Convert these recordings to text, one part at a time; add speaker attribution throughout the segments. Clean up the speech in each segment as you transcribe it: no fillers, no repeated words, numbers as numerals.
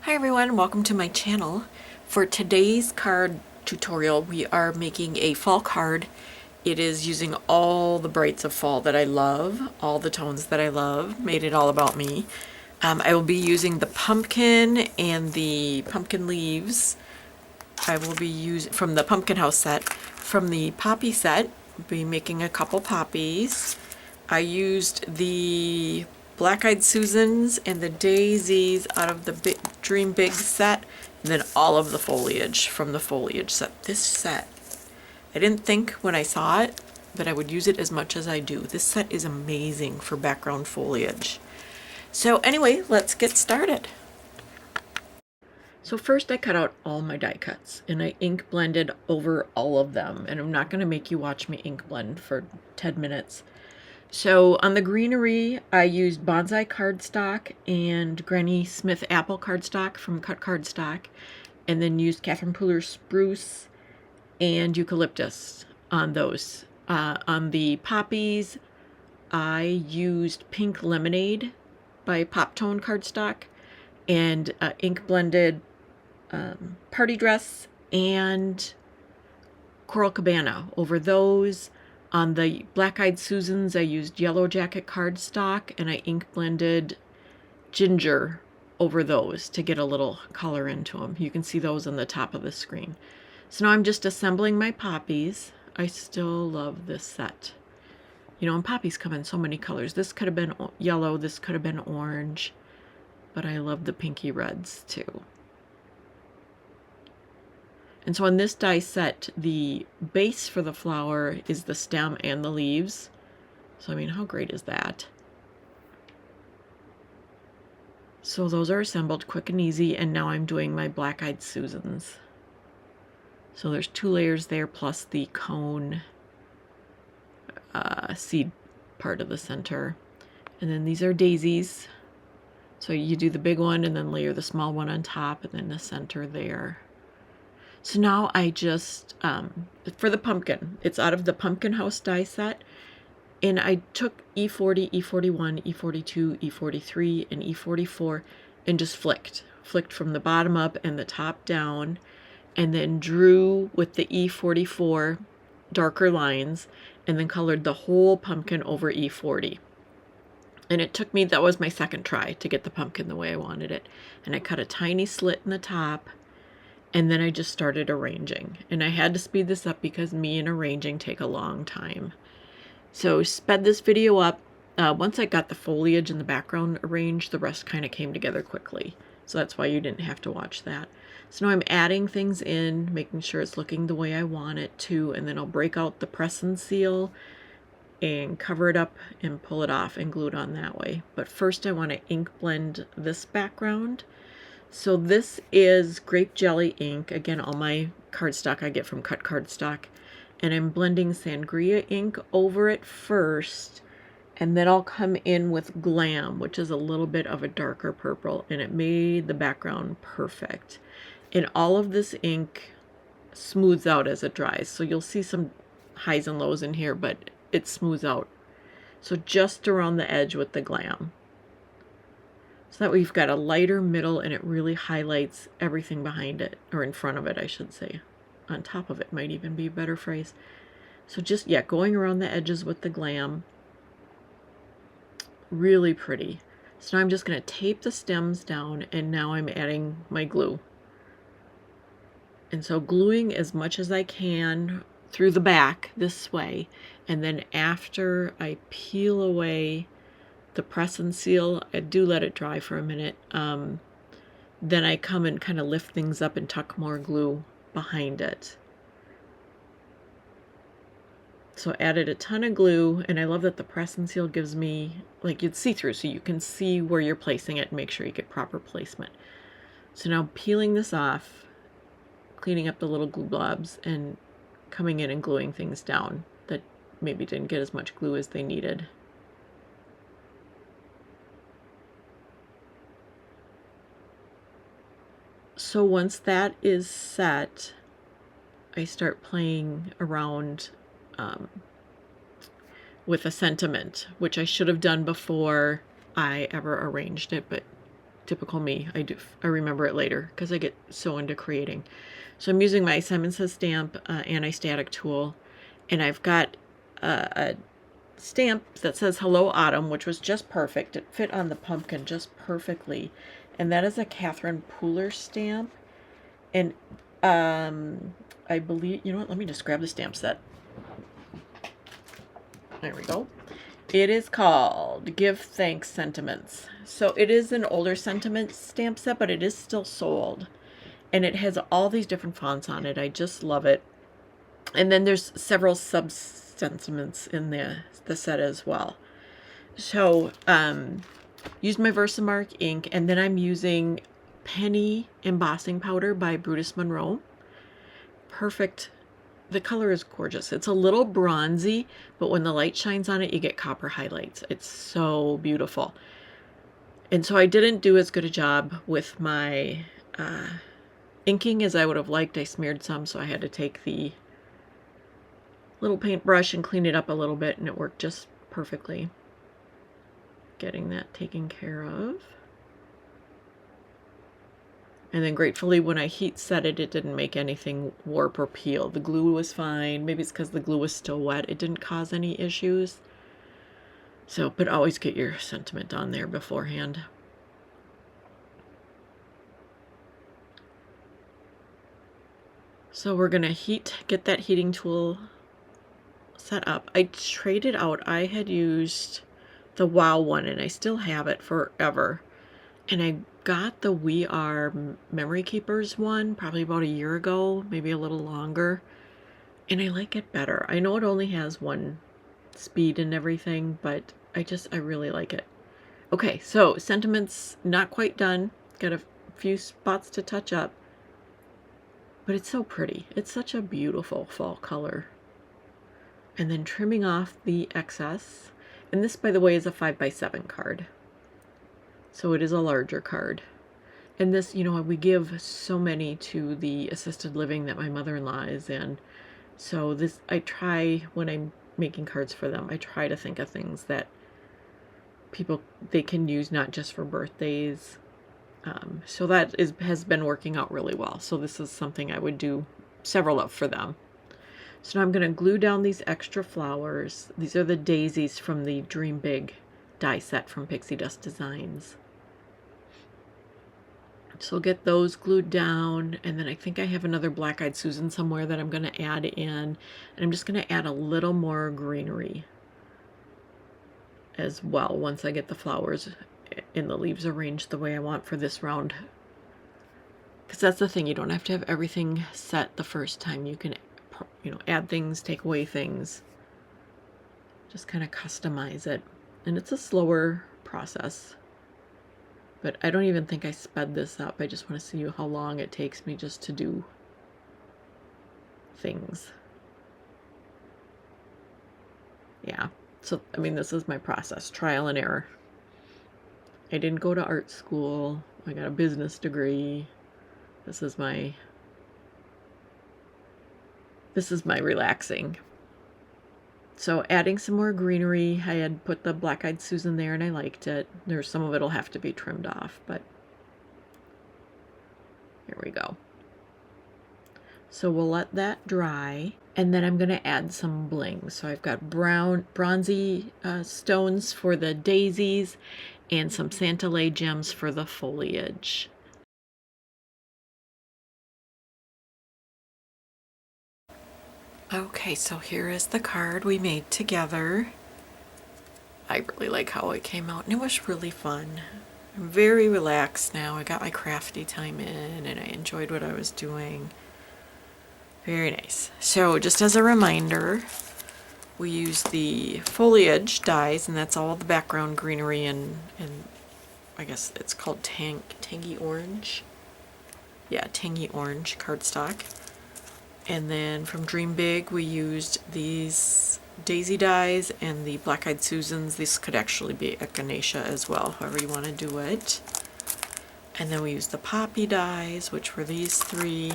Speaker 1: Hi everyone, welcome to my channel. For today's card tutorial, we are making a fall card. It is using all the brights of fall that I love, all the tones that I love, made it all about me. I will be using the pumpkin and the pumpkin leaves. I will be using from the pumpkin house set. From the poppy set, I'll be making a couple poppies. I used the Black-Eyed Susans and the daisies out of the Dream Big set, and then all of the foliage from the foliage set. This set, I didn't think when I saw it that I would use it as much as I do. This set is amazing for background foliage. So anyway, let's get started. So first I cut out all my die cuts and I ink blended over all of them, and I'm not going to make you watch me ink blend for 10 minutes. So on the greenery, I used bonsai cardstock and Granny Smith apple cardstock from Cut Cardstock, and then used Catherine Pooler spruce and eucalyptus on those. On the poppies, I used Pink Lemonade by Pop Tone cardstock and ink blended Party Dress and Coral Cabana over those. On the Black-Eyed Susans, I used Yellow Jacket cardstock and I ink blended Ginger over those to get a little color into them. You can see those on the top of the screen. So now I'm just assembling my poppies. I still love this set. You know, and poppies come in so many colors. This could have been yellow, this could have been orange, but I love the pinky reds too. And so on this die set, the base for the flower is the stem and the leaves. So I mean, how great is that? So those are assembled quick and easy, and now I'm doing my Black-Eyed Susans. So there's 2 layers there plus the cone seed part of the center. And then these are daisies. So you do the big one and then layer the small one on top and then the center there. So now I just, for the pumpkin, it's out of the Pumpkin House die set, and I took E40, E41, E42, E43, and E44 and just flicked from the bottom up and the top down, and then drew with the E44 darker lines, and then colored the whole pumpkin over E40. And it took me, that was my second try to get the pumpkin the way I wanted it. And I cut a tiny slit in the top, and then I just started arranging. And I had to speed this up because me and arranging take a long time. So sped this video up. Once I got the foliage in the background arranged, the rest kind of came together quickly. So that's why you didn't have to watch that. So now I'm adding things in, making sure it's looking the way I want it to, and then I'll break out the press and seal and cover it up and pull it off and glue it on that way. But first I want to ink blend this background. So this is grape jelly ink. Again, all my cardstock I get from Cut Cardstock. And I'm blending sangria ink over it first. And then I'll come in with Glam, which is a little bit of a darker purple. And it made the background perfect. And all of this ink smooths out as it dries. So you'll see some highs and lows in here, but it smooths out. So just around the edge with the Glam. So that we've got a lighter middle and it really highlights everything behind it, or in front of it, I should say. On top of it might even be a better phrase. So just, yeah, going around the edges with the Glam. Really pretty. So now I'm just going to tape the stems down, and now I'm adding my glue. And so gluing as much as I can through the back this way, and then after I peel away the press and seal, I do let it dry for a minute. Then I come and kind of lift things up and tuck more glue behind it. So added a ton of glue, and I love that the press and seal gives me, like, it's see-through, so you can see where you're placing it and make sure you get proper placement. So now peeling this off, cleaning up the little glue blobs, and coming in and gluing things down that maybe didn't get as much glue as they needed. So once that is set, I start playing around with a sentiment, which I should have done before I ever arranged it, but typical me. I remember it later because I get so into creating. So I'm using my Simon Says Stamp anti-static tool, and I've got a stamp that says Hello Autumn, which was just perfect. It fit on the pumpkin just perfectly. And that is a Catherine Pooler stamp. And I believe, you know what, let me just grab the stamp set. There we go. It is called Give Thanks Sentiments. So it is an older sentiment stamp set, but it is still sold. And it has all these different fonts on it. I just love it. And then there's several sub-sentiments in the set as well. So, used my Versamark ink, and then I'm using Penny embossing powder by Brutus Monroe. Perfect. The color is gorgeous. It's a little bronzy, but when the light shines on it, you get copper highlights. It's so beautiful. And so I didn't do as good a job with my inking as I would have liked. I smeared some, so I had to take the little paintbrush and clean it up a little bit, and it worked just perfectly. Getting that taken care of. And then gratefully, when I heat set it, it didn't make anything warp or peel. The glue was fine. Maybe it's because the glue was still wet. It didn't cause any issues. So, but always get your sentiment on there beforehand. So we're gonna get that heating tool set up. I traded out. I had used the WOW one, and I still have it forever. And I got the We Are Memory Keepers one probably about a year ago, maybe a little longer. And I like it better. I know it only has one speed and everything, but I really like it. Okay, so sentiments not quite done. Got a few spots to touch up. But it's so pretty. It's such a beautiful fall color. And then trimming off the excess. And this, by the way, is a 5x7 card. So it is a larger card. And this, you know, we give so many to the assisted living that my mother-in-law is in. So this, I try, when I'm making cards for them, I try to think of things that they can use, not just for birthdays. So that has been working out really well. So this is something I would do several of for them. So now I'm going to glue down these extra flowers. These are the daisies from the Dream Big die set from Pixie Dust Designs. So I'll get those glued down, and then I think I have another Black Eyed Susan somewhere that I'm going to add in. And I'm just going to add a little more greenery as well once I get the flowers and the leaves arranged the way I want for this round. Because that's the thing, you don't have to have everything set the first time. You can, you know, add things, take away things, just kind of customize it. And it's a slower process, but I don't even think I sped this up. I just want to see how long it takes me just to do things. Yeah, so I mean, this is my process, trial and error. I didn't go to art school. I got a business degree. This is my relaxing. So adding some more greenery. I had put the Black Eyed Susan there and I liked it. There's some of it'll have to be trimmed off, but here we go. So we'll let that dry, and then I'm going to add some bling. So I've got bronzy stones for the daisies and some Santalay gems for the foliage. Okay, so here is the card we made together. I really like how it came out, and it was really fun. I'm very relaxed now. I got my crafty time in, and I enjoyed what I was doing. Very nice. So just as a reminder, we use the Foliage dies, and that's all the background greenery and I guess it's called tangy orange. Yeah, tangy orange cardstock. And then from Dream Big, we used these daisy dies and the Black Eyed Susans. This could actually be echinacea as well, however you want to do it. And then we used the poppy dies, which were these three.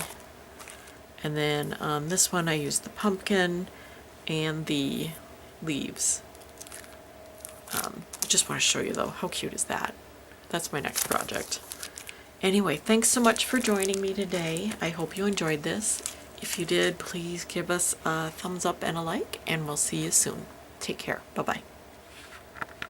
Speaker 1: And then on this one, I used the pumpkin and the leaves. I just want to show you, though, how cute is that? that's my next project. Anyway, thanks so much for joining me today. I hope you enjoyed this. If you did, please give us a thumbs up and a like, and we'll see you soon. Take care. Bye-bye.